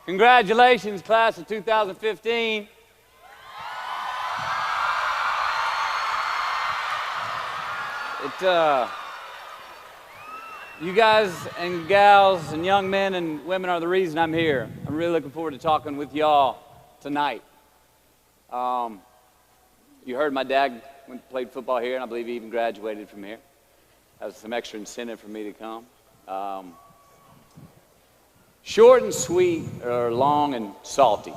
Congratulations, class of 2015. You guys and gals and young men and women are the reason I'm here. I'm really looking forward to talking with y'all tonight. You heard my dad played football here, and I believe he even graduated from here. That was some extra incentive for me to come. Short and sweet, or long and salty.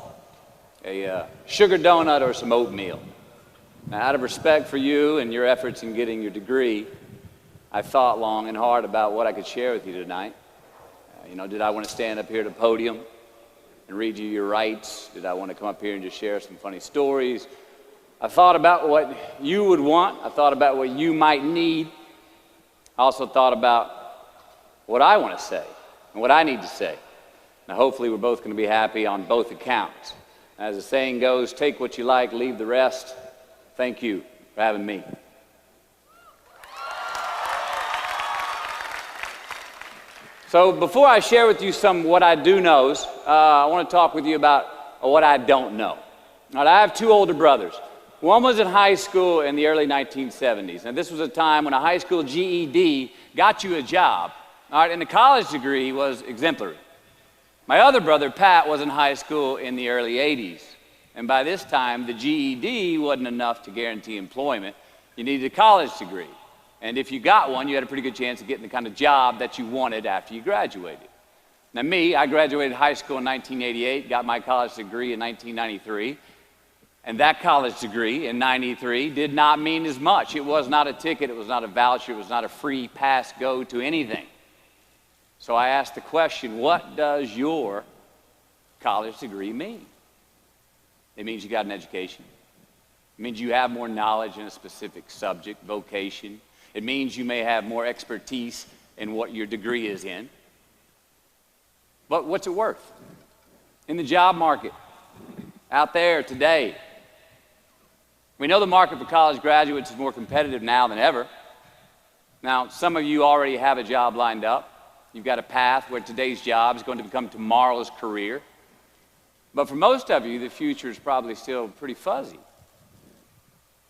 A sugar donut or some oatmeal. Now, out of respect for you and your efforts in getting your degree, I thought long and hard about what I could share with you tonight. Did I want to stand up here at a podium and read you your rights? Did I want to come up here and just share some funny stories? I thought about what you would want. I thought about what you might need. I also thought about what I want to say and what I need to say. Now, hopefully, we're both going to be happy on both accounts. As the saying goes, take what you like, leave the rest. Thank you for having me. So before I share with you some what I do knows, I want to talk with you about what I don't know. Now, I have two older brothers. One was in high school in the early 1970s. Now, this was a time when a high school GED got you a job, all right, and the college degree was exemplary. My other brother, Pat, was in high school in the early 80s. And by this time, the GED wasn't enough to guarantee employment. You needed a college degree. And if you got one, you had a pretty good chance of getting the kind of job that you wanted after you graduated. Now me, I graduated high school in 1988, got my college degree in 1993. And that college degree in 93 did not mean as much. It was not a ticket, it was not a voucher, it was not a free pass go to anything. So I asked the question, what does your college degree mean? It means you got an education. It means you have more knowledge in a specific subject, vocation. It means you may have more expertise in what your degree is in. But what's it worth? In the job market, out there today, we know the market for college graduates is more competitive now than ever. Now, some of you already have a job lined up. You've got a path where today's job is going to become tomorrow's career. But for most of you, the future is probably still pretty fuzzy.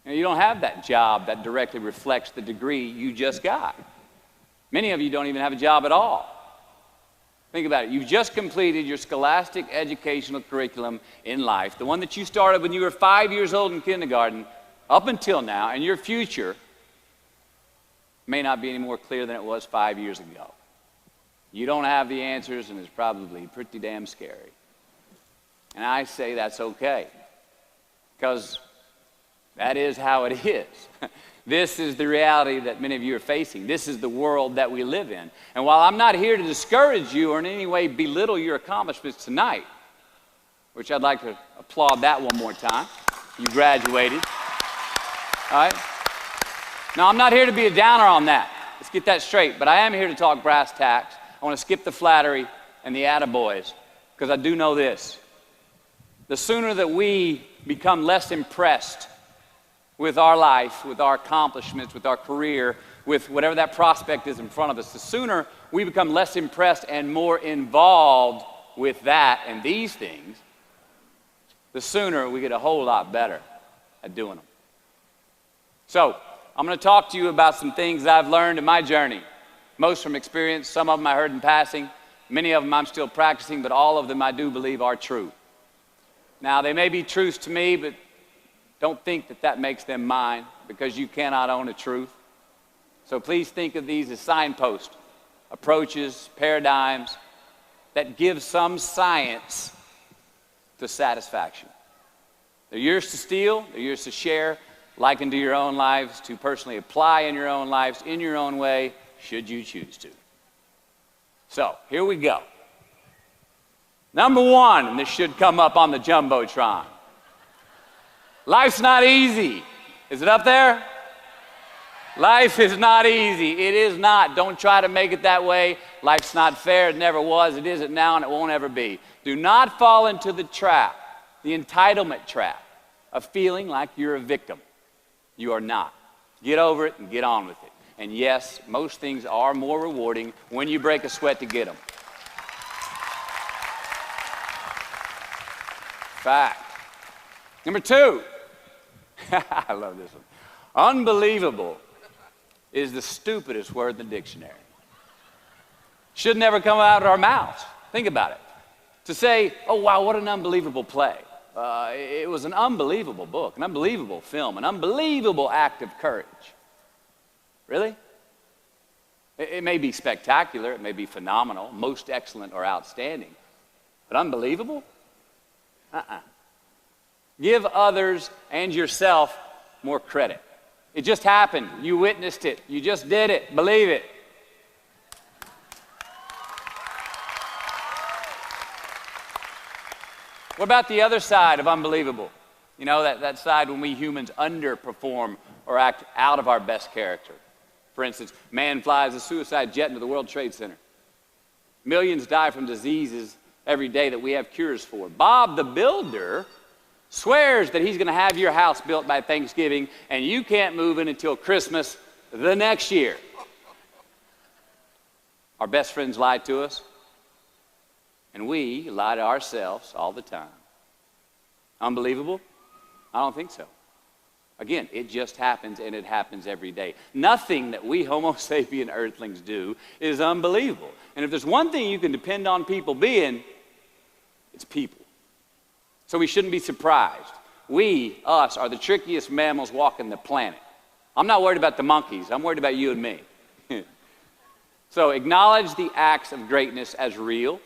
You don't have that job that directly reflects the degree you just got. Many of you don't even have a job at all. Think about it. You've just completed your scholastic educational curriculum in life, the one that you started when you were 5 years old in kindergarten, up until now, and your future may not be any more clear than it was 5 years ago. You don't have the answers, and it's probably pretty damn scary. And I say that's okay, because that is how it is. This is the reality that many of you are facing. This is the world that we live in. And while I'm not here to discourage you or in any way belittle your accomplishments tonight, which I'd like to applaud that one more time, you graduated. All right? Now, I'm not here to be a downer on that. Let's get that straight. But I am here to talk brass tacks. I want to skip the flattery and the attaboys, because I do know this. The sooner that we become less impressed with our life, with our accomplishments, with our career, with whatever that prospect is in front of us, the sooner we become less impressed and more involved with that and these things, the sooner we get a whole lot better at doing them. So, I'm going to talk to you about some things that I've learned in my journey. Most from experience, some of them I heard in passing, many of them I'm still practicing, but all of them I do believe are true. Now, they may be truths to me, but don't think that that makes them mine, because you cannot own a truth. So please think of these as signposts, approaches, paradigms that give some science to satisfaction. They're yours to steal, they're yours to share, liken to your own lives, to personally apply in your own lives, in your own way, should you choose to. So, here we go. Number one, and this should come up on the Jumbotron. Life's not easy. Is it up there? Life is not easy. It is not. Don't try to make it that way. Life's not fair. It never was. It isn't now, and it won't ever be. Do not fall into the trap, the entitlement trap, of feeling like you're a victim. You are not. Get over it and get on with it. And yes, most things are more rewarding when you break a sweat to get them. fact. Number two, I love this one. Unbelievable is the stupidest word in the dictionary. Should never come out of our mouths. Think about it. To say, oh, wow, what an unbelievable play. It was an unbelievable book, an unbelievable film, an unbelievable act of courage. Really? It may be spectacular, it may be phenomenal, most excellent or outstanding, but unbelievable? Give others and yourself more credit. It just happened. You witnessed it. You just did it. Believe it. What about the other side of unbelievable? You know, that side when we humans underperform or act out of our best character. For instance, man flies a suicide jet into the World Trade Center. Millions die from diseases every day that we have cures for. Bob the Builder swears that he's going to have your house built by Thanksgiving, and you can't move in until Christmas the next year. Our best friends lie to us, and we lie to ourselves all the time. Unbelievable? I don't think so. Again, it just happens, and it happens every day. Nothing that we Homo sapien earthlings do is unbelievable. And if there's one thing you can depend on people being, it's people. So we shouldn't be surprised. We, us, are the trickiest mammals walking the planet. I'm not worried about the monkeys. I'm worried about you and me. So acknowledge the acts of greatness as real,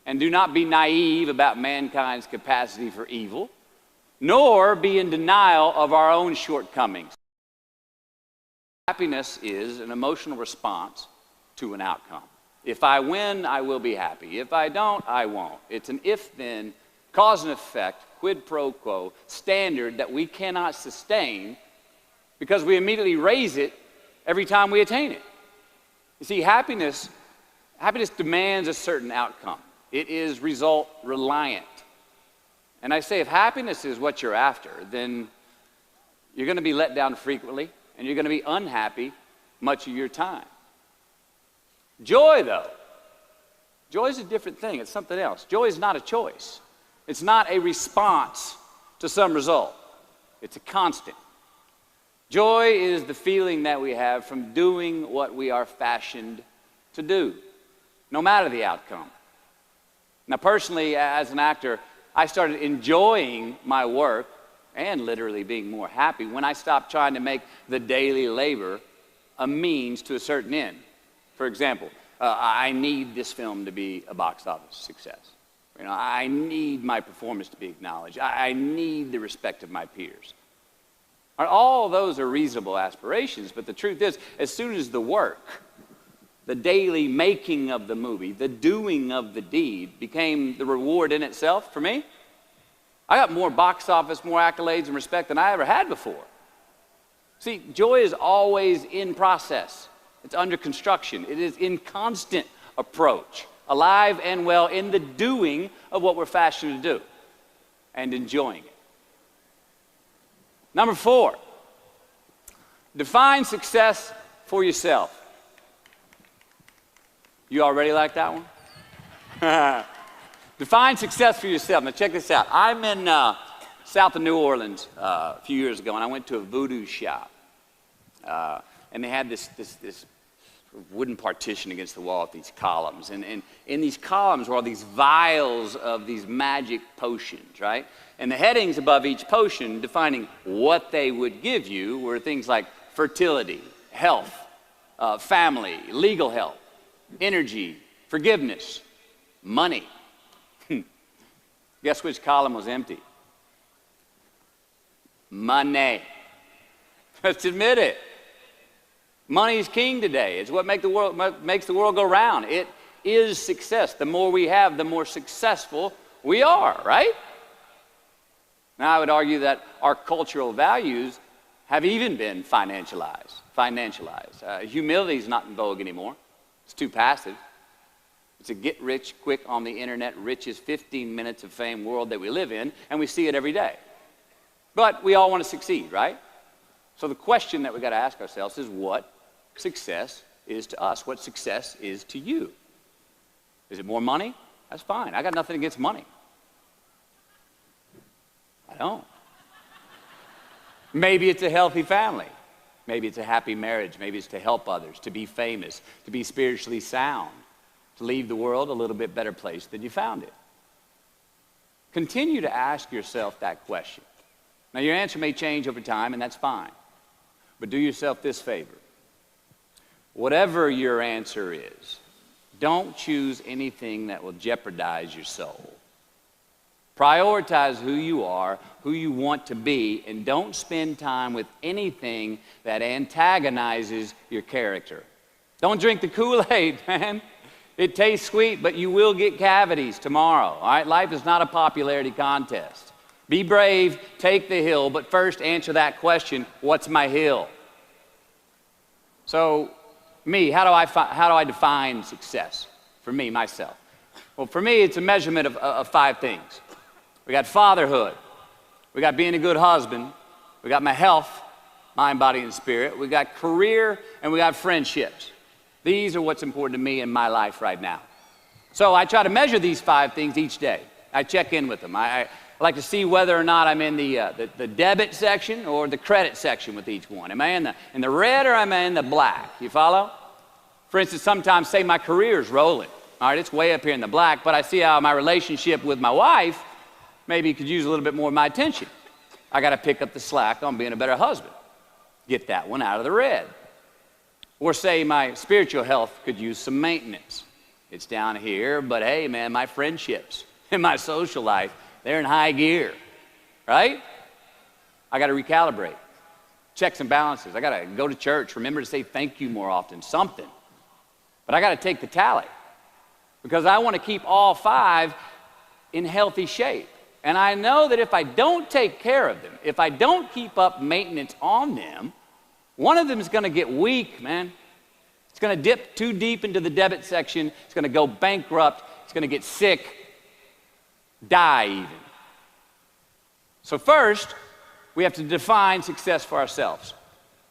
and do not be naive about mankind's capacity for evil, nor be in denial of our own shortcomings. Happiness is an emotional response to an outcome. If I win, I will be happy. If I don't, I won't. It's an if-then, cause and effect, quid pro quo standard that we cannot sustain because we immediately raise it every time we attain it. You see, happiness demands a certain outcome. It is result reliant. And I say, if happiness is what you're after, then you're going to be let down frequently, and you're going to be unhappy much of your time. Joy, though, joy is a different thing. It's something else. Joy is not a choice. It's not a response to some result. It's a constant. Joy is the feeling that we have from doing what we are fashioned to do, no matter the outcome. Now, personally, as an actor, I started enjoying my work and literally being more happy when I stopped trying to make the daily labor a means to a certain end. For example, I need this film to be a box office success. You know, I need my performance to be acknowledged. I need the respect of my peers. All those are reasonable aspirations, but the truth is, as soon as the work, the daily making of the movie, the doing of the deed became the reward in itself for me, I got more box office, more accolades and respect than I ever had before. See, joy is always in process. It's under construction. It is in constant approach, alive and well in the doing of what we're fashioned to do and enjoying it. Number 4, define success for yourself. You already like that one? Define success for yourself. Now check this out. I'm in south of New Orleans a few years ago, and I went to a voodoo shop. And they had this wooden partition against the wall with these columns. And in these columns were all these vials of these magic potions, right? And the headings above each potion defining what they would give you were things like fertility, health, family, legal help, energy, forgiveness, money. Guess which column was empty? Money. Let's admit it. Money is king today. It's what makes the world go round. It is success. The more we have, the more successful we are, right? Now, I would argue that our cultural values have even been financialized. Humility is not in vogue anymore. It's too passive. It's a get rich quick on the internet, rich is 15 minutes of fame world that we live in, and we see it every day. But we all want to succeed, right? So the question that we got to ask ourselves is what success is to us, what success is to you. Is it more money? That's fine. I got nothing against money. I don't. Maybe it's a healthy family. Maybe it's a happy marriage. Maybe it's to help others, to be famous, to be spiritually sound, to leave the world a little bit better place than you found it. Continue to ask yourself that question. Now, your answer may change over time, and that's fine. But do yourself this favor. Whatever your answer is, don't choose anything that will jeopardize your soul. Prioritize who you are, who you want to be, and don't spend time with anything that antagonizes your character. Don't drink the Kool-Aid, man. It tastes sweet, but you will get cavities tomorrow, all right? Life is not a popularity contest. Be brave, take the hill, but first answer that question, what's my hill? So, how do I define success? For me, myself. Well, for me, it's a measurement of 5 things. We got fatherhood. We got being a good husband. We got my health, mind, body, and spirit. We got career, and we got friendships. These are what's important to me in my life right now. So I try to measure these 5 things each day. I check in with them. I like to see whether or not I'm in the debit section or the credit section with each one. Am I in the red or am I in the black? You follow? For instance, sometimes say my career's rolling. All right, it's way up here in the black, but I see how my relationship with my wife maybe could use a little bit more of my attention. I got to pick up the slack on being a better husband. Get that one out of the red. Or say my spiritual health could use some maintenance. It's down here, but hey, man, my friendships and my social life, they're in high gear, right? I got to recalibrate. Checks and balances. I got to go to church. Remember to say thank you more often, something. But I got to take the tally because I want to keep all 5 in healthy shape. And I know that if I don't take care of them, if I don't keep up maintenance on them, one of them is going to get weak, man. It's going to dip too deep into the debit section. It's going to go bankrupt. It's going to get sick, die even. So first, we have to define success for ourselves.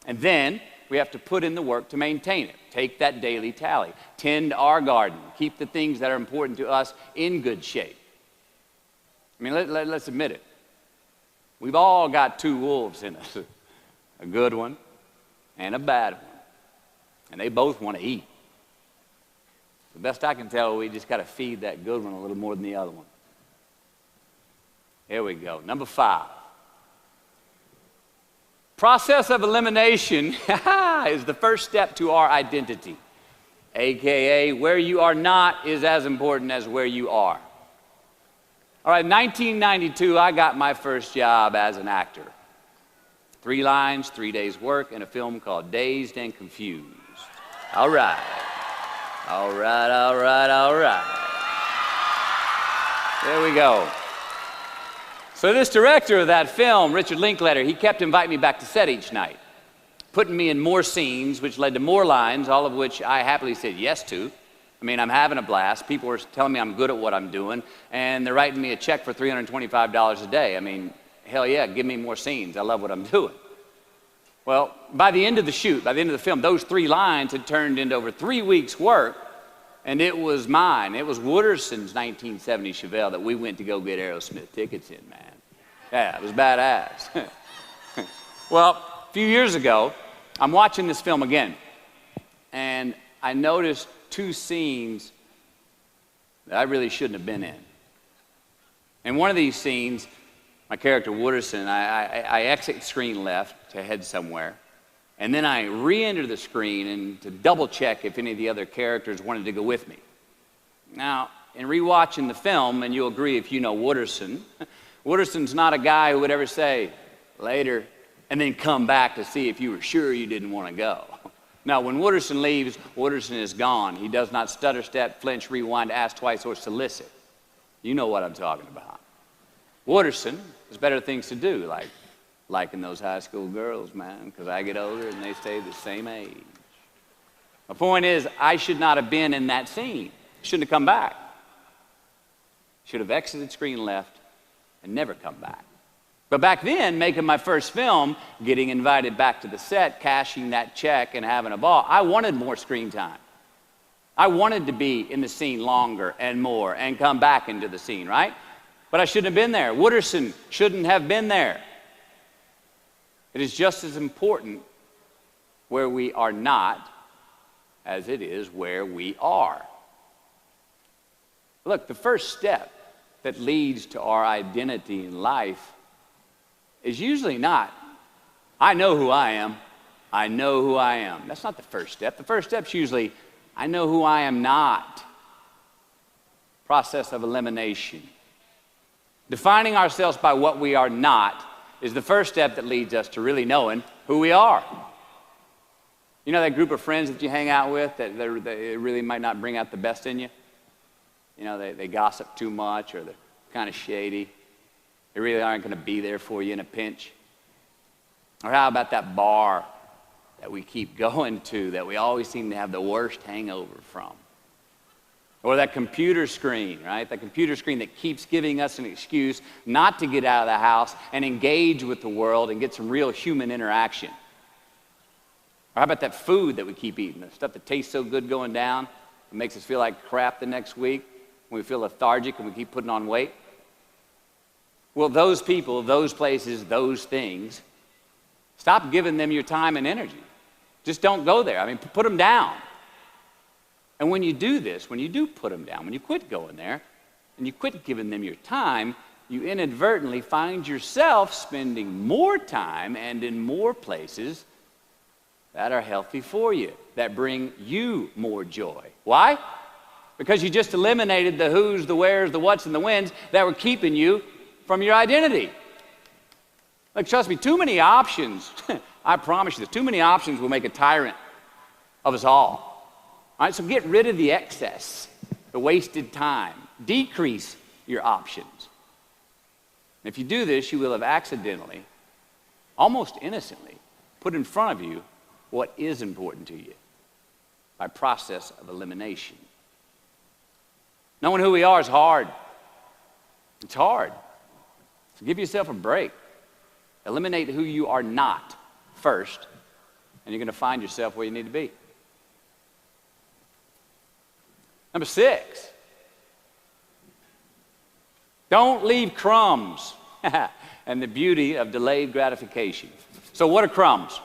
And then we have to put in the work to maintain it. Take that daily tally. Tend our garden. Keep the things that are important to us in good shape. I mean, let's admit it. We've all got 2 wolves in us, a good one and a bad one. And they both want to eat. The best I can tell, we just got to feed that good one a little more than the other one. Here we go. Number 5. Process of elimination is the first step to our identity. AKA, where you are not is as important as where you are. All right, 1992, I got my first job as an actor. 3 lines, 3 days work in a film called Dazed and Confused. All right. All right, all right, all right. There we go. So this director of that film, Richard Linklater, he kept inviting me back to set each night, putting me in more scenes, which led to more lines, all of which I happily said yes to. I mean, I'm having a blast. People are telling me I'm good at what I'm doing, and they're writing me a check for $325 a day. I mean, hell yeah, give me more scenes. I love what I'm doing. Well, by the end of the shoot, by the end of the film, those 3 lines had turned into over 3 weeks' work, and it was mine. It was Wooderson's 1970 Chevelle that we went to go get Aerosmith tickets in, man. Yeah, it was badass. Well, a few years ago, I'm watching this film again, and I noticed 2 scenes that I really shouldn't have been in. In one of these scenes, my character Wooderson, I exit screen left to head somewhere, and then I re-enter the screen and to double check if any of the other characters wanted to go with me. Now, in rewatching the film, and you'll agree if you know Wooderson, Wooderson's not a guy who would ever say, later, and then come back to see if you were sure you didn't want to go. Now, when Wooderson leaves, Wooderson is gone. He does not stutter, step, flinch, rewind, ask twice, or solicit. You know what I'm talking about. Wooderson has better things to do, like liking those high school girls, man, because I get older and they stay the same age. My point is, I should not have been in that scene. Shouldn't have come back. Should have exited screen left and never come back. But back then, making my first film, getting invited back to the set, cashing that check and having a ball, I wanted more screen time. I wanted to be in the scene longer and more and come back into the scene, right? but I shouldn't have been there. Wooderson shouldn't have been there. It is just as important where we are not as it is where we are. Look, the first step that leads to our identity in life is usually not, I know who I am. I know who I am. That's not the first step. The first step's usually, I know who I am not. Process of elimination. Defining ourselves by what we are not is the first step that leads us to really knowing who we are. You know that group of friends that you hang out with that they really might not bring out the best in you? You know, they gossip too much, or they're kind of shady. They really aren't going to be there for you in a pinch. Or how about that bar that we keep going to that we always seem to have the worst hangover from? Or that computer screen, right? That computer screen that keeps giving us an excuse not to get out of the house and engage with the world and get some real human interaction. Or how about that food that we keep eating, the stuff that tastes so good going down, it makes us feel like crap the next week, when we feel lethargic and we keep putting on weight? Well, those people, those places, those things, stop giving them your time and energy. Just don't go there. I mean, put them down. And when you do this, when you do put them down, when you quit going there, and you quit giving them your time, you inadvertently find yourself spending more time and in more places that are healthy for you, that bring you more joy. Why? Because you just eliminated the who's, the where's, the what's, and the when's that were keeping you from your identity. Like, trust me, too many options, I promise you this, too many options will make a tyrant of us all. All right, so get rid of the excess, the wasted time. Decrease your options. And if you do this, you will have accidentally, almost innocently, put in front of you what is important to you by process of elimination. Knowing who we are is hard. It's hard. So give yourself a break. Eliminate who you are not first, and you're going to find yourself where you need to be. Number 6, don't leave crumbs. And the beauty of delayed gratification. So what are crumbs?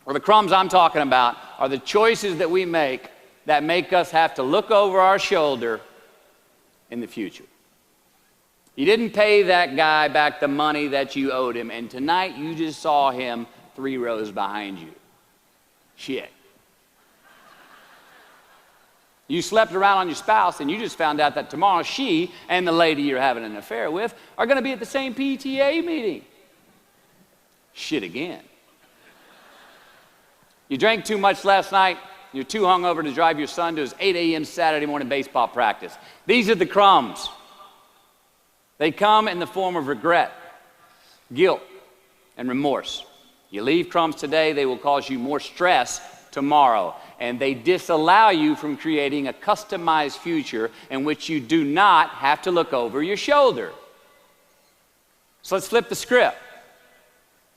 Well, the crumbs I'm talking about are the choices that we make that make us have to look over our shoulder in the future. You didn't pay that guy back the money that you owed him, and tonight you just saw him 3 rows behind you. Shit. You slept around on your spouse, and you just found out that tomorrow she and the lady you're having an affair with are going to be at the same PTA meeting. Shit again. You drank too much last night. You're too hungover to drive your son to his 8 a.m. Saturday morning baseball practice. These are the crumbs. They come in the form of regret, guilt, and remorse. You leave crumbs today, they will cause you more stress tomorrow. And they disallow you from creating a customized future in which you do not have to look over your shoulder. So let's flip the script.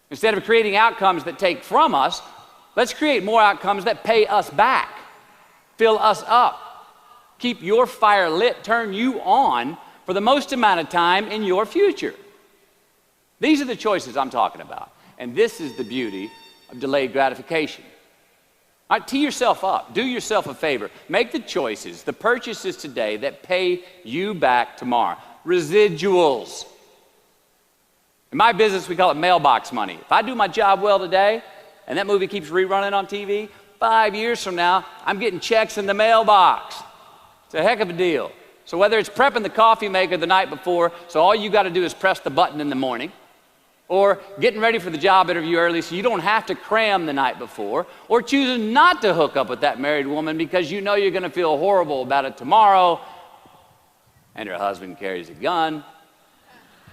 Instead of creating outcomes that take from us, let's create more outcomes that pay us back, fill us up, keep your fire lit, turn you on for the most amount of time in your future. These are the choices I'm talking about. And this is the beauty of delayed gratification. All right, tee yourself up. Do yourself a favor. Make the choices, the purchases today that pay you back tomorrow. Residuals. In my business, we call it mailbox money. If I do my job well today, and that movie keeps rerunning on TV, 5 years from now, I'm getting checks in the mailbox. It's a heck of a deal. So whether it's prepping the coffee maker the night before, so all you got to do is press the button in the morning, or getting ready for the job interview early so you don't have to cram the night before, or choosing not to hook up with that married woman because you know you're going to feel horrible about it tomorrow, and her husband carries a gun,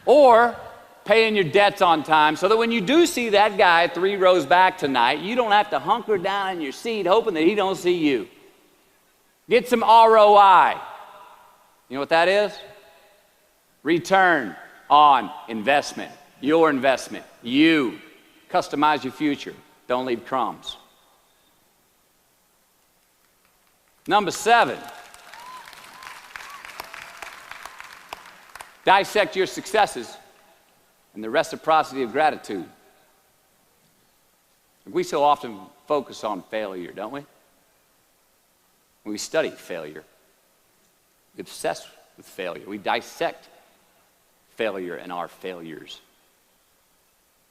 or paying your debts on time so that when you do see that guy 3 rows back tonight, you don't have to hunker down in your seat hoping that he don't see you. Get some ROI. You know what that is? Return on investment. Your investment. You. Customize your future. Don't leave crumbs. Number 7. Dissect your successes and the reciprocity of gratitude. We so often focus on failure, don't we? When we study failure, we obsess with failure. We dissect failure and our failures.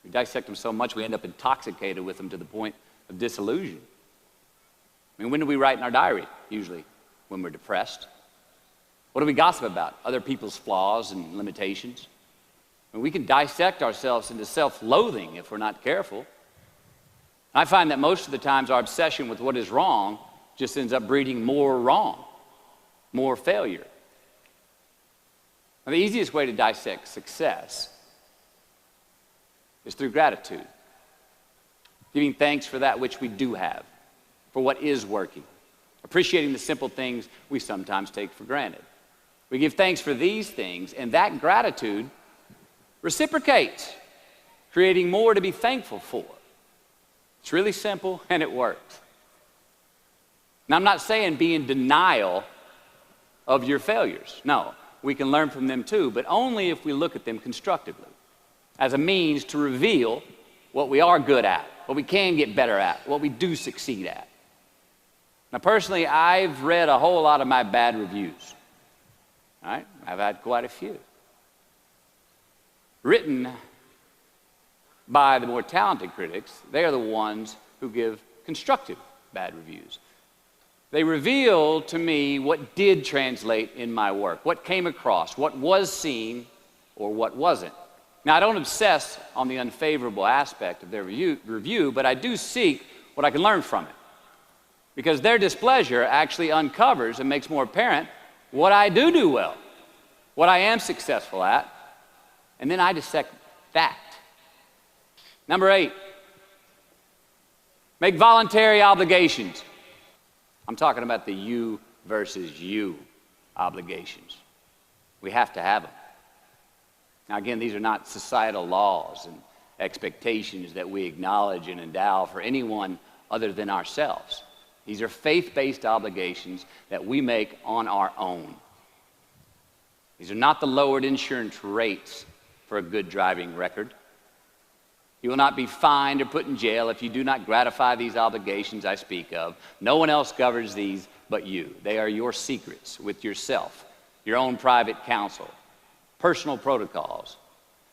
We dissect them so much we end up intoxicated with them to the point of disillusion. I mean, when do we write in our diary? Usually when we're depressed. What do we gossip about? Other people's flaws and limitations. I mean, we can dissect ourselves into self-loathing if we're not careful. I find that most of the times our obsession with what is wrong just ends up breeding more wrong, more failure. Now, the easiest way to dissect success is through gratitude, giving thanks for that which we do have, for what is working, appreciating the simple things we sometimes take for granted. We give thanks for these things, and that gratitude reciprocates, creating more to be thankful for. It's really simple, and it works. Now, I'm not saying be in denial of your failures. No, we can learn from them too, but only if we look at them constructively, as a means to reveal what we are good at, what we can get better at, what we do succeed at. Now, personally, I've read a whole lot of my bad reviews. All right? I've had quite a few. Written by the more talented critics, they are the ones who give constructive bad reviews. They reveal to me what did translate in my work, what came across, what was seen, or what wasn't. Now, I don't obsess on the unfavorable aspect of their review, but I do seek what I can learn from it. Because their displeasure actually uncovers and makes more apparent what I do well, what I am successful at, and then I dissect that. Number 8, make voluntary obligations. I'm talking about the you versus you obligations. We have to have them. Now again, these are not societal laws and expectations that we acknowledge and endow for anyone other than ourselves. These are faith-based obligations that we make on our own. These are not the lowered insurance rates for a good driving record. You will not be fined or put in jail if you do not gratify these obligations I speak of. No one else governs these but you. They are your secrets with yourself, your own private counsel, personal protocols.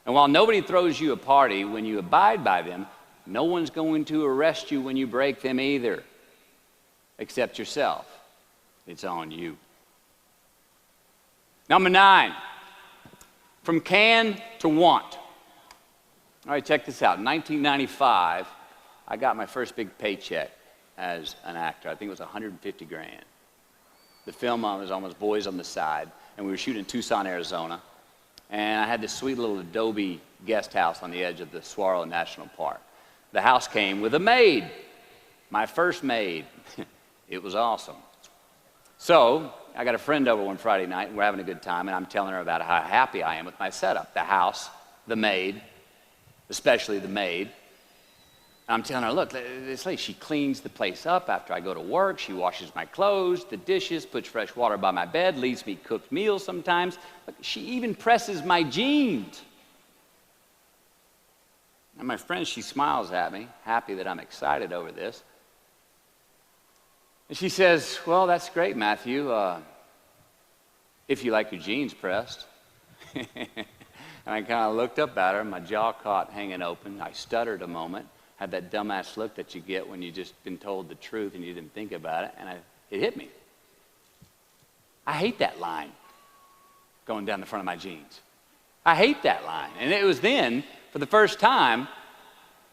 And while nobody throws you a party when you abide by them, no one's going to arrest you when you break them either, except yourself. It's on you. Number 9, from can to want. All right, check this out. In 1995, I got my first big paycheck as an actor. I think it was 150 grand. The film I was on was Boys on the Side, and we were shooting in Tucson, Arizona. And I had this sweet little adobe guest house on the edge of the Saguaro National Park. The house came with a maid, my first maid. It was awesome. So I got a friend over one Friday night, and we're having a good time, and I'm telling her about how happy I am with my setup. The house, the maid, especially the maid. And I'm telling her, look, this lady, she cleans the place up after I go to work. She washes my clothes, the dishes, puts fresh water by my bed, leaves me cooked meals sometimes. Look, she even presses my jeans. And my friend, she smiles at me, happy that I'm excited over this. And she says, well, that's great, Matthew, if you like your jeans pressed. And I kind of looked up at her, my jaw caught hanging open. I stuttered a moment, had that dumbass look that you get when you've just been told the truth and you didn't think about it, and it hit me. I hate that line going down the front of my jeans. I hate that line. And it was then, for the first time,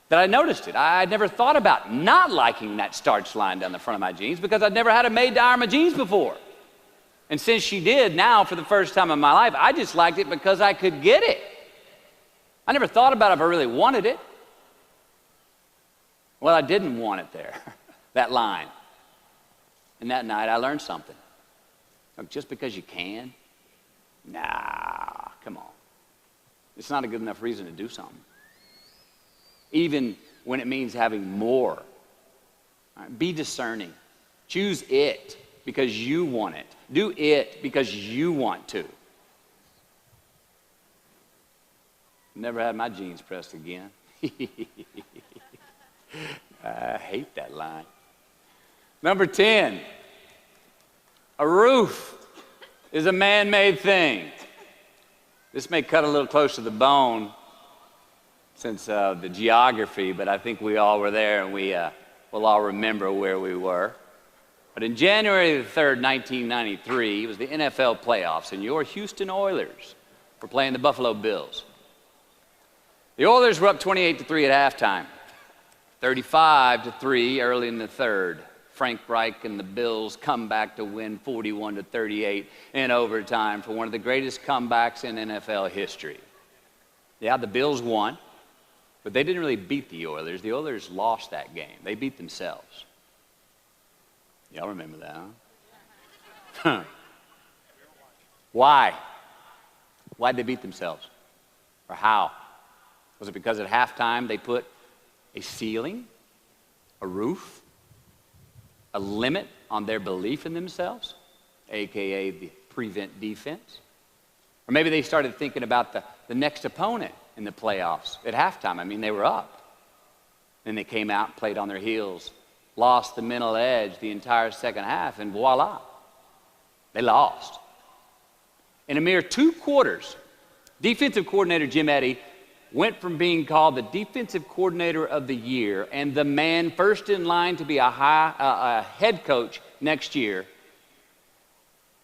that I noticed it. I'd never thought about not liking that starch line down the front of my jeans because I'd never had a maid to iron my jeans before. And since she did, now for the first time in my life, I just liked it because I could get it. I never thought about if I really wanted it. Well, I didn't want it there, that line. And that night I learned something. Look, just because you can, nah, come on. It's not a good enough reason to do something. Even when it means having more. All right, be discerning. Choose it because you want it. Do it because you want to. Never had my jeans pressed again. I hate that line. Number 10, a roof is a man-made thing. This may cut a little close to the bone since the geography, but I think we all were there and we'll all remember where we were. But in January the 3rd, 1993, it was the NFL playoffs, and your Houston Oilers were playing the Buffalo Bills. The Oilers were up 28-3 at halftime, 35-3 early in the third. Frank Reich and the Bills come back to win 41-38 in overtime for one of the greatest comebacks in NFL history. Yeah, the Bills won, but they didn't really beat the Oilers. The Oilers lost that game. They beat themselves. Y'all remember that, huh? Why? Why'd they beat themselves? Or how? Was it because at halftime they put a ceiling, a roof, a limit on their belief in themselves, aka the prevent defense? Or maybe they started thinking about the next opponent in the playoffs at halftime. I mean, they were up. Then they came out and played on their heels, lost the mental edge the entire second half, and voila, they lost. In a mere 2 quarters, defensive coordinator Jim Eddy went from being called the defensive coordinator of the year and the man first in line to be a head coach next year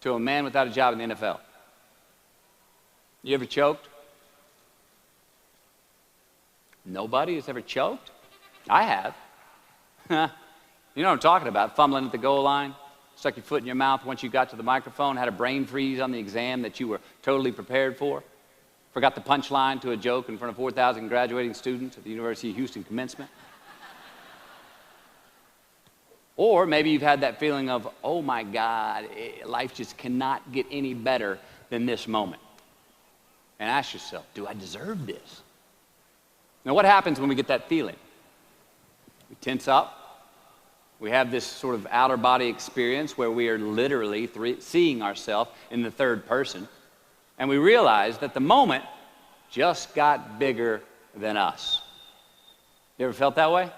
to a man without a job in the NFL. You ever choked? Nobody has ever choked? I have. You know what I'm talking about, fumbling at the goal line, stuck your foot in your mouth once you got to the microphone, had a brain freeze on the exam that you were totally prepared for. Forgot the punchline to a joke in front of 4,000 graduating students at the University of Houston commencement. Or maybe you've had that feeling of, oh my God, life just cannot get any better than this moment. And ask yourself, do I deserve this? Now what happens when we get that feeling? We tense up. We have this sort of outer body experience where we are literally seeing ourselves in the third person. And we realize that the moment just got bigger than us. You ever felt that way?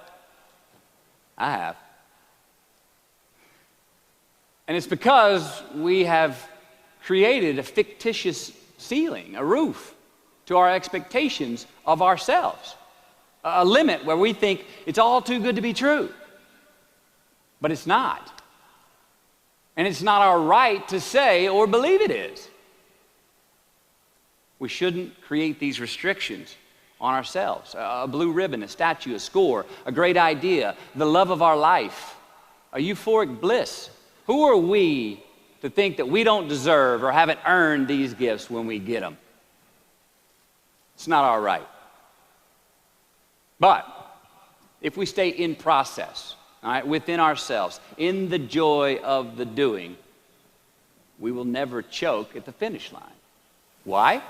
I have. And it's because we have created a fictitious ceiling, a roof, to our expectations of ourselves. A limit where we think it's all too good to be true. But it's not. And it's not our right to say or believe it is. We shouldn't create these restrictions on ourselves. A blue ribbon, a statue, a score, a great idea, the love of our life, a euphoric bliss. Who are we to think that we don't deserve or haven't earned these gifts when we get them? It's not our right. But if we stay in process, all right, within ourselves, in the joy of the doing, we will never choke at the finish line. Why?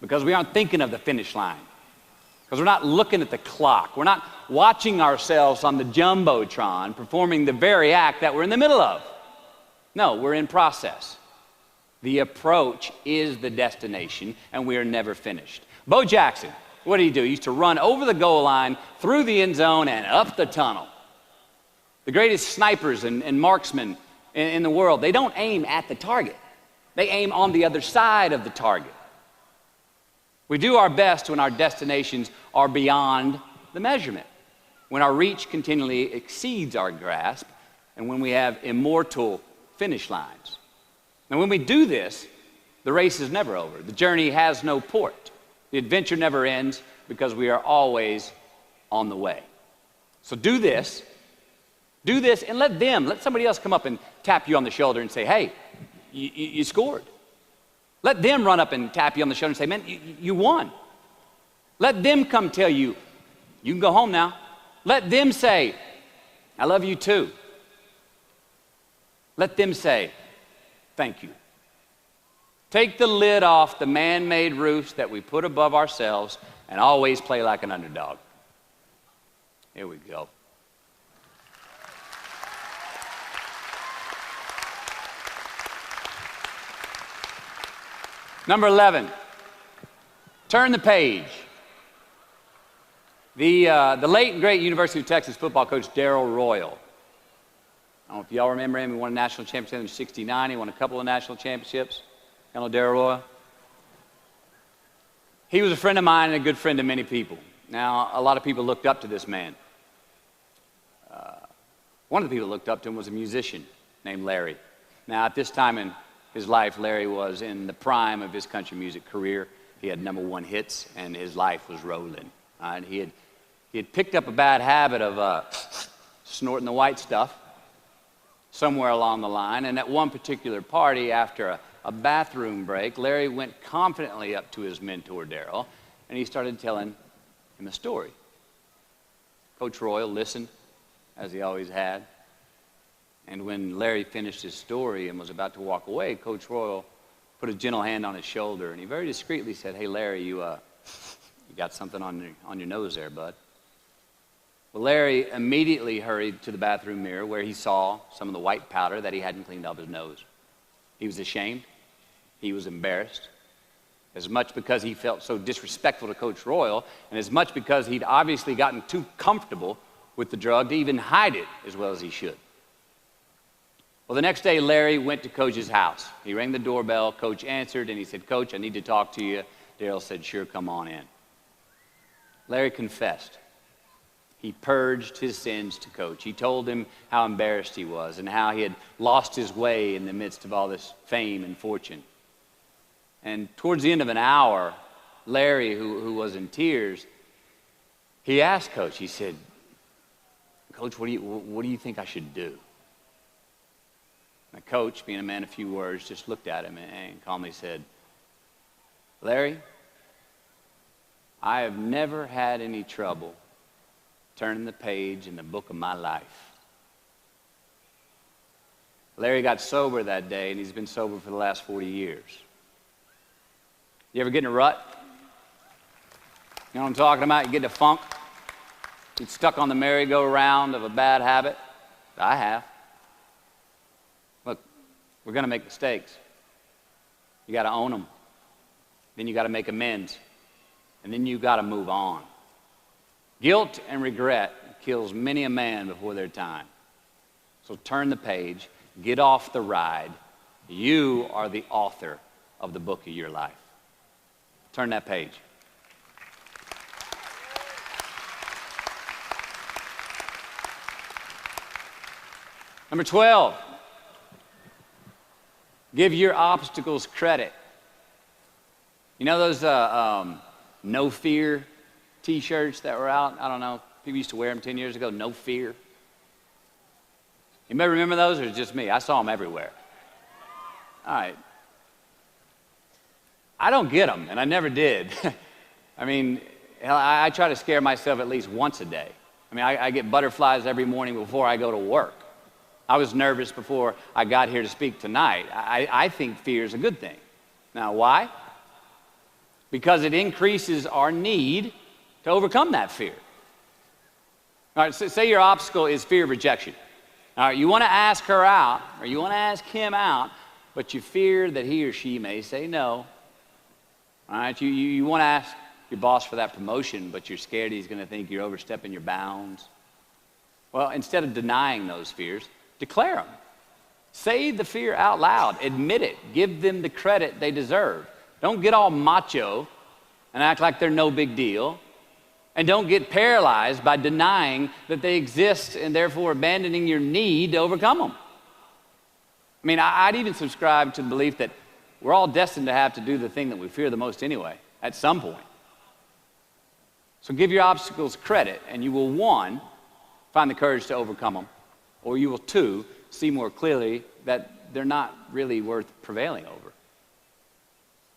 Because we aren't thinking of the finish line. Because we're not looking at the clock. We're not watching ourselves on the Jumbotron performing the very act that we're in the middle of. No, we're in process. The approach is the destination, and we are never finished. Bo Jackson, what did he do? He used to run over the goal line, through the end zone, and up the tunnel. The greatest snipers and marksmen in the world, they don't aim at the target. They aim on the other side of the target. We do our best when our destinations are beyond the measurement, when our reach continually exceeds our grasp, and when we have immortal finish lines. And when we do this, the race is never over. The journey has no port. The adventure never ends because we are always on the way. So do this, and let somebody else come up and tap you on the shoulder and say, hey, you scored. Let them run up and tap you on the shoulder and say, man, you won. Let them come tell you, you can go home now. Let them say, I love you too. Let them say, thank you. Take the lid off the man-made roofs that we put above ourselves and always play like an underdog. Here we go. Number 11, Turn the page. The late and great University of Texas football coach Darrell Royal. I don't know if y'all remember him. He won a national championship in '69. He won a couple of national championships. You know Darrell Royal? He was a friend of mine and a good friend of many people. Now, a lot of people looked up to this man. One of the people that looked up to him was a musician named Larry. Now, at this time in his life, Larry was in the prime of his country music career. He had #1 hits, and his life was rolling. He had picked up a bad habit of snorting the white stuff somewhere along the line, and at one particular party, after a bathroom break, Larry went confidently up to his mentor, Darrell, and he started telling him a story. Coach Royal listened, as he always had, and when Larry finished his story and was about to walk away, Coach Royal put a gentle hand on his shoulder, and he very discreetly said, "Hey, Larry, you got something on your nose there, bud." Well, Larry immediately hurried to the bathroom mirror where he saw some of the white powder that he hadn't cleaned off his nose. He was ashamed. He was embarrassed, as much because he felt so disrespectful to Coach Royal, and as much because he'd obviously gotten too comfortable with the drug to even hide it as well as he should. Well, the next day, Larry went to Coach's house. He rang the doorbell. Coach answered, and he said, "Coach, I need to talk to you." Darrell said, "Sure, come on in." Larry confessed. He purged his sins to Coach. He told him how embarrassed he was and how he had lost his way in the midst of all this fame and fortune. And towards the end of an hour, Larry, who was in tears, he asked Coach, he said, "Coach, what do you think I should do?" My coach, being a man of few words, just looked at him and calmly said, "Larry, I have never had any trouble turning the page in the book of my life." Larry got sober that day, and he's been sober for the last 40 years. You ever get in a rut? You know what I'm talking about? You get in a funk? Get stuck on the merry-go-round of a bad habit? I have. Look, we're going to make mistakes. You got to own them. Then you got to make amends. And then you got to move on. Guilt and regret kills many a man before their time. So turn the page, get off the ride. You are the author of the book of your life. Turn that page. Number 12, give your obstacles credit. You know those no fear t-shirts that were out? I don't know. People used to wear them 10 years ago. No fear. Anybody remember those, or is it just me? I saw them everywhere. All right. I don't get them, and I never did. I mean, I try to scare myself at least once a day. I mean, I get butterflies every morning before I go to work. I was nervous before I got here to speak tonight. I think fear is a good thing. Now, why? Because it increases our need to overcome that fear. All right, so say your obstacle is fear of rejection. All right, you want to ask her out, or you want to ask him out, but you fear that he or she may say no. All right, you want to ask your boss for that promotion, but you're scared he's going to think you're overstepping your bounds. Well, instead of denying those fears, declare them. Say the fear out loud. Admit it. Give them the credit they deserve. Don't get all macho and act like they're no big deal. And don't get paralyzed by denying that they exist and therefore abandoning your need to overcome them. I mean, I'd even subscribe to the belief that we're all destined to have to do the thing that we fear the most anyway, at some point. So give your obstacles credit, and you will, 1, find the courage to overcome them, or you will, 2, see more clearly that they're not really worth prevailing over.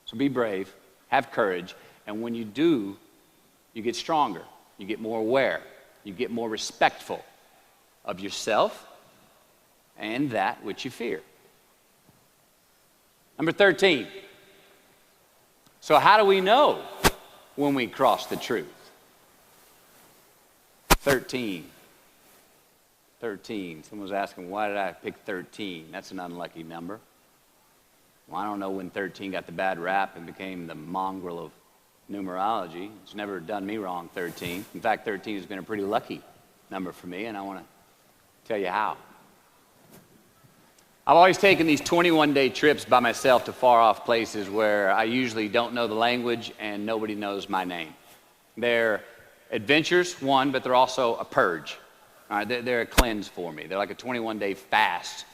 So be brave, have courage, and when you do, you get stronger, you get more aware, you get more respectful of yourself and that which you fear. Number 13. So how do we know when we cross the truth? 13. Someone was asking, why did I pick 13? That's an unlucky number. Well, I don't know when 13 got the bad rap and became the mongrel of numerology. It's never done me wrong, 13. In fact, 13 has been a pretty lucky number for me, and I want to tell you how. I've always taken these 21-day trips by myself to far-off places where I usually don't know the language and nobody knows my name. They're adventures, one, but they're also a purge. All right, they're a cleanse for me. They're like a 21-day fast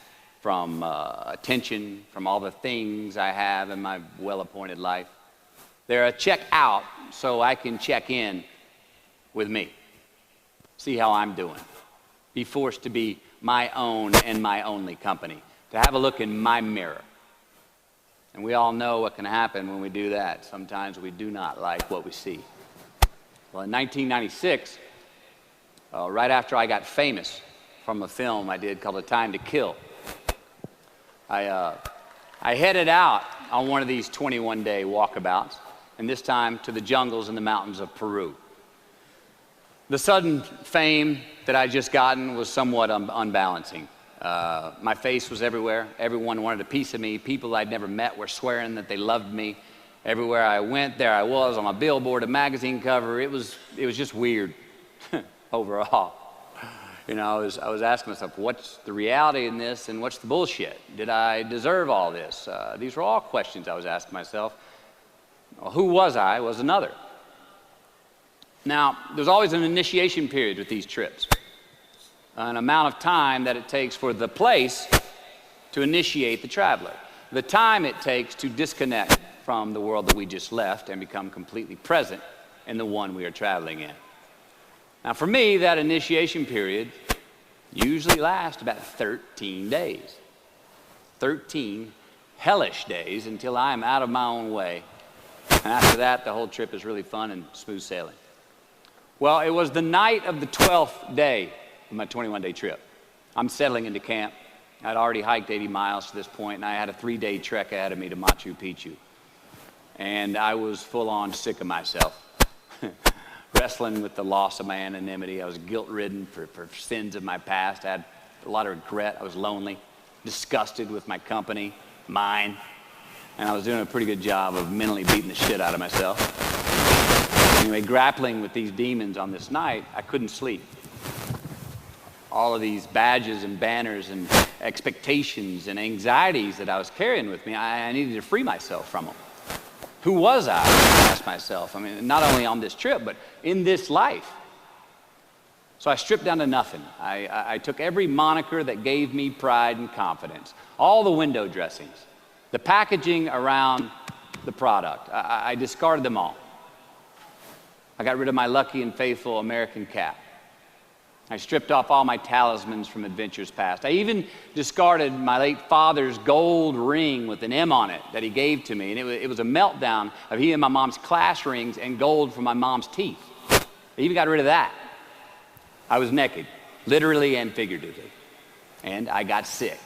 from attention, from all the things I have in my well-appointed life. They're a check out so I can check in with me, see how I'm doing, be forced to be my own and my only company, to have a look in my mirror. And we all know what can happen when we do that. Sometimes we do not like what we see. Well, in 1996, right after I got famous from a film I did called A Time to Kill, I headed out on one of these 21-day walkabouts, and this time to the jungles and the mountains of Peru. The sudden fame that I just gotten was somewhat unbalancing. My face was everywhere. Everyone wanted a piece of me. People I'd never met were swearing that they loved me. Everywhere I went, there I was on a billboard, a magazine cover. It was just weird overall. You know, I was asking myself, what's the reality in this and what's the bullshit? Did I deserve all this? These were all questions I was asking myself. Well, who was I was another. Now, there's always an initiation period with these trips. An amount of time that it takes for the place to initiate the traveler. The time it takes to disconnect from the world that we just left and become completely present in the one we are traveling in. Now for me, that initiation period usually lasts about 13 days. 13 hellish days until I am out of my own way. And after that, the whole trip is really fun and smooth sailing. Well, it was the night of the 12th day of my 21-day trip. I'm settling into camp. I'd already hiked 80 miles to this point, and I had a 3-day trek ahead of me to Machu Picchu. And I was full-on sick of myself. Wrestling with the loss of my anonymity. I was guilt-ridden for sins of my past. I had a lot of regret. I was lonely, disgusted with my company, mine. And I was doing a pretty good job of mentally beating the shit out of myself. Anyway, grappling with these demons on this night, I couldn't sleep. All of these badges and banners and expectations and anxieties that I was carrying with me, I needed to free myself from them. Who was I asked myself. I mean, not only on this trip, but in this life. So I stripped down to nothing. I took every moniker that gave me pride and confidence, all the window dressings, the packaging around the product. I discarded them all. I got rid of my lucky and faithful American cap. I stripped off all my talismans from adventures past. I even discarded my late father's gold ring with an M on it that he gave to me. And it was a meltdown of he and my mom's class rings and gold from my mom's teeth. I even got rid of that. I was naked, literally and figuratively. And I got sick.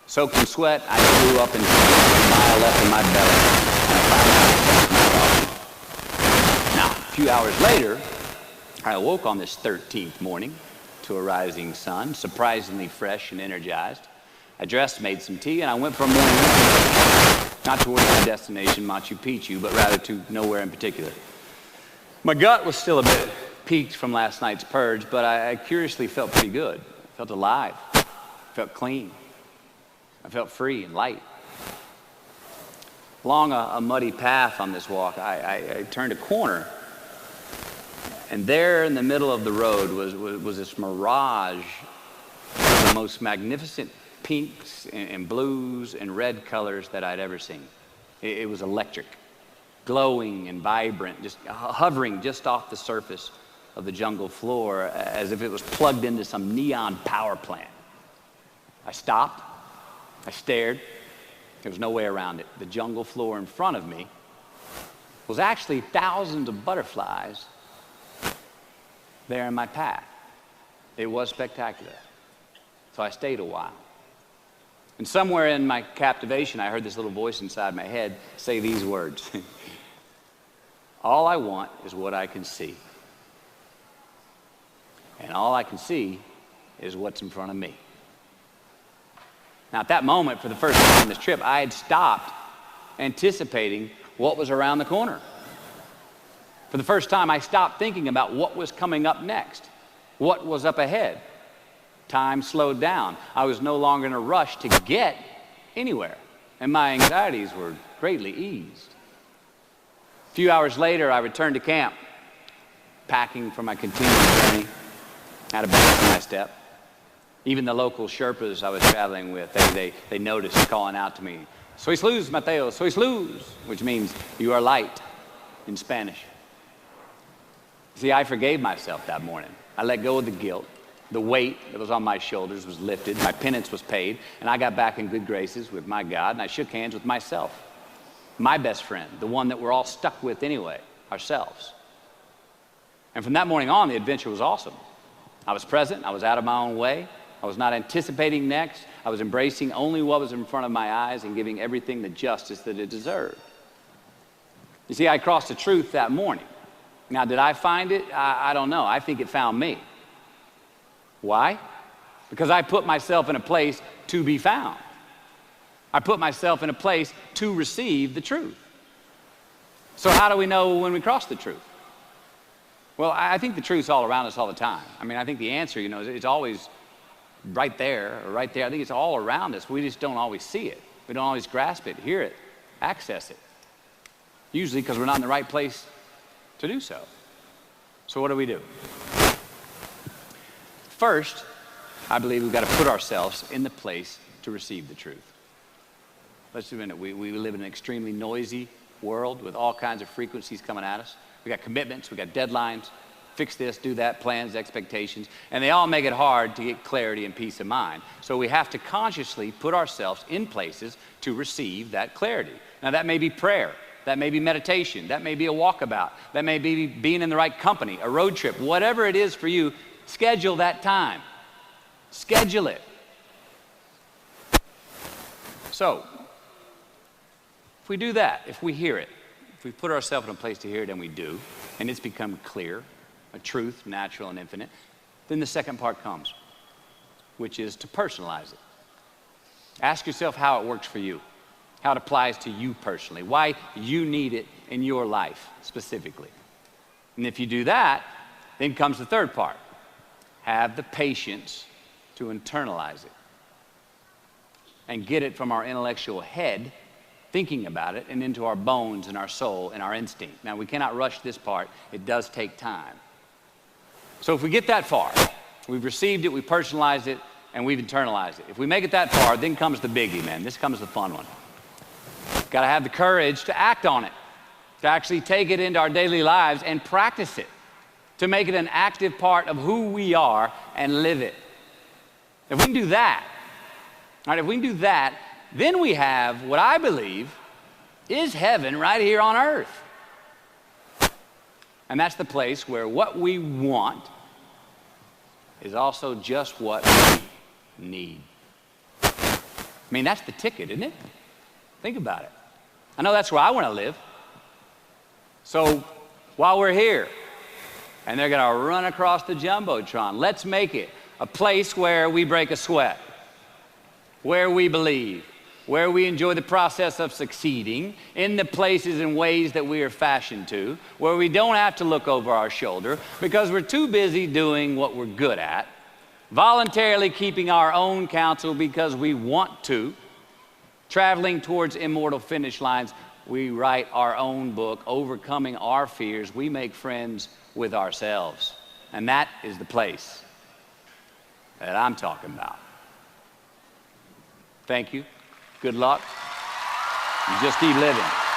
Soaked in sweat, I threw up and a mile left in my belly. And I found out. Now, a few hours later, I awoke on this 13th morning to a rising sun, surprisingly fresh and energized. I dressed, made some tea, and I went for a morning walk. Not towards my destination, Machu Picchu, but rather to nowhere in particular. My gut was still a bit peaked from last night's purge, but I curiously felt pretty good. I felt alive. I felt clean. I felt free and light. Along a muddy path on this walk, I turned a corner. And there in the middle of the road was this mirage of the most magnificent pinks and blues and red colors that I'd ever seen. It was electric, glowing and vibrant, just hovering just off the surface of the jungle floor as if it was plugged into some neon power plant. I stopped. I stared. There was no way around it. The jungle floor in front of me was actually thousands of butterflies there in my path. It was spectacular. So I stayed a while. And somewhere in my captivation, I heard this little voice inside my head say these words. All I want is what I can see. And all I can see is what's in front of me. Now, at that moment, for the first time on this trip, I had stopped anticipating what was around the corner. For the first time, I stopped thinking about what was coming up next, what was up ahead. Time slowed down. I was no longer in a rush to get anywhere, and my anxieties were greatly eased. A few hours later, I returned to camp, packing for my continuing journey. I had a bang in my step. Even the local Sherpas I was traveling with, they noticed calling out to me, "Sois luz, Mateo, sois luz," which means you are light in Spanish. See, I forgave myself that morning. I let go of the guilt. The weight that was on my shoulders was lifted. My penance was paid, and I got back in good graces with my God, and I shook hands with myself, my best friend, the one that we're all stuck with anyway, ourselves. And from that morning on, the adventure was awesome. I was present. I was out of my own way. I was not anticipating next. I was embracing only what was in front of my eyes and giving everything the justice that it deserved. You see, I crossed the truth that morning. Now, did I find it? I don't know. I think it found me. Why? Because I put myself in a place to be found. I put myself in a place to receive the truth. So how do we know when we cross the truth? Well, I think the truth's all around us all the time. I mean, I think the answer, it's always right there or right there. I think it's all around us. We just don't always see it. We don't always grasp it, hear it, access it. Usually because we're not in the right place to do so. So what do? First, I believe we've got to put ourselves in the place to receive the truth. Let's admit it. We live in an extremely noisy world with all kinds of frequencies coming at us. We got commitments, we got deadlines, fix this, do that, plans, expectations, and they all make it hard to get clarity and peace of mind. So we have to consciously put ourselves in places to receive that clarity. Now that may be prayer, that may be meditation, that may be a walkabout, that may be being in the right company, a road trip, whatever it is for you, schedule that time. Schedule it. So, if we do that, if we hear it, if we put ourselves in a place to hear it, and we do, and it's become clear, a truth, natural and infinite, then the second part comes, which is to personalize it. Ask yourself how it works for you, how it applies to you personally, why you need it in your life specifically. And if you do that, then comes the third part. Have the patience to internalize it and get it from our intellectual head, thinking about it, and into our bones and our soul and our instinct. Now, we cannot rush this part. It does take time. So if we get that far, we've received it, we personalized it, and we've internalized it. If we make it that far, then comes the biggie, man. This comes the fun one. Got to have the courage to act on it, to actually take it into our daily lives and practice it, to make it an active part of who we are and live it. If we can do that, all right, if we can do that, then we have what I believe is heaven right here on earth. And that's the place where what we want is also just what we need. I mean, that's the ticket, isn't it? Think about it. I know that's where I want to live. So while we're here, and they're going to run across the Jumbotron, let's make it a place where we break a sweat, where we believe, where we enjoy the process of succeeding in the places and ways that we are fashioned to, where we don't have to look over our shoulder because we're too busy doing what we're good at, voluntarily keeping our own counsel because we want to, traveling towards immortal finish lines. We write our own book, overcoming our fears. We make friends with ourselves. And that is the place that I'm talking about. Thank you. Good luck. You just keep living.